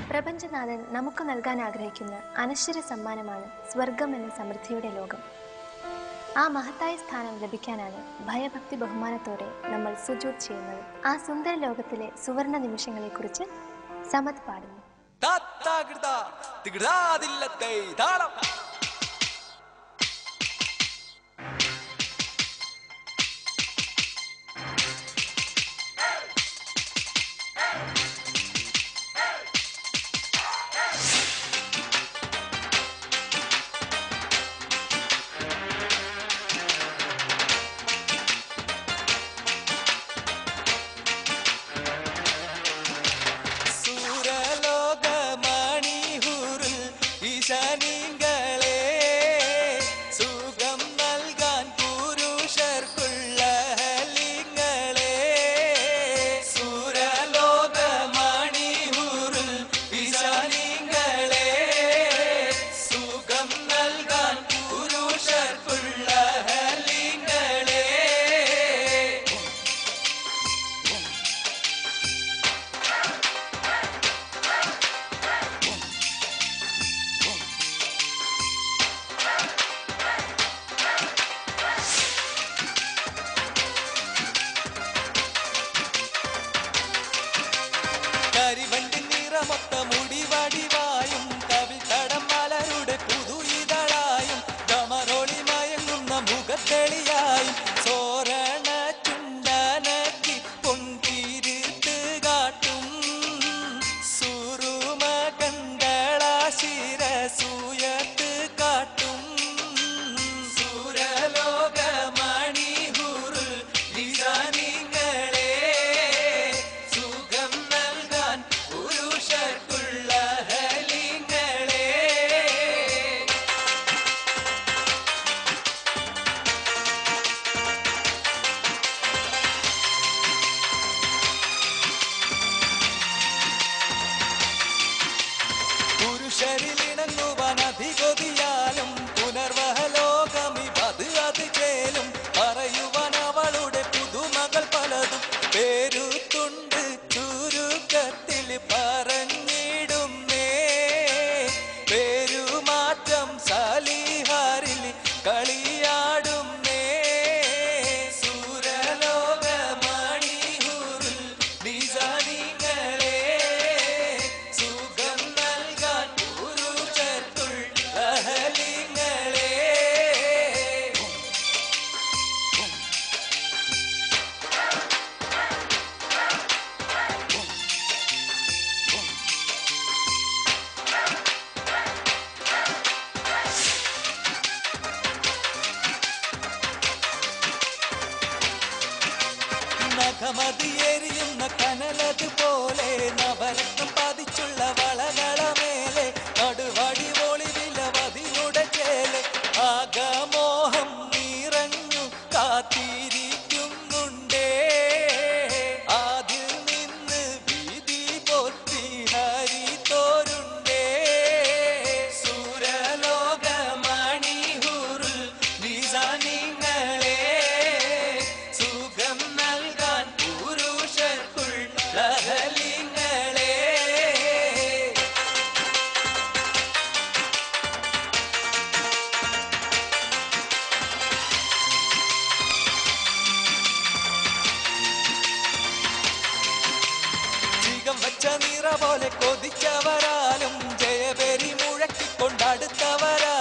പ്രപഞ്ചനാഥൻ നമുക്ക് നൽകാൻ ആഗ്രഹിക്കുന്ന അനശ്വര സമ്മാനമാണ് സ്വർഗം എന്ന സമൃദ്ധിയുടെ ലോകം. ആ മഹത്തായ സ്ഥാനം ലഭിക്കാനാണ് ഭയഭക്തി ബഹുമാനത്തോടെ നമ്മൾ സുജൂദ് ചെയ്യുന്നത്. ആ സുന്ദര ലോകത്തിലെ സുവർണ നിമിഷങ്ങളെക്കുറിച്ച് സമദ് പാടുന്നു. നഖമതിയെരിയുന്ന കനലതുപോലെ നവരത്നം പതിച്ചുള്ള വളകളമേലെ നടുവടി ഒളിവിലവതിയുടെ ചേലെ ആകമോഹം നിറഞ്ഞു കാത്തിരിക്കുന്നുണ്ടേ. അതിൽ നിന്ന് വീതി പൊത്തി ഹരി തോരുണ്ടേ. സുരലോകമണിഹുറുൽ നിസാനിങ്ങളെ സുഖം നൽകാൻ പുരുഷർക്കുള്ള ഹലിങ്ങളെ. ചികം വച്ച നിറ പോലെ കൊതിച്ചവരാലും ജയബെരി മുഴക്കിക്കൊണ്ടടുത്തവരാ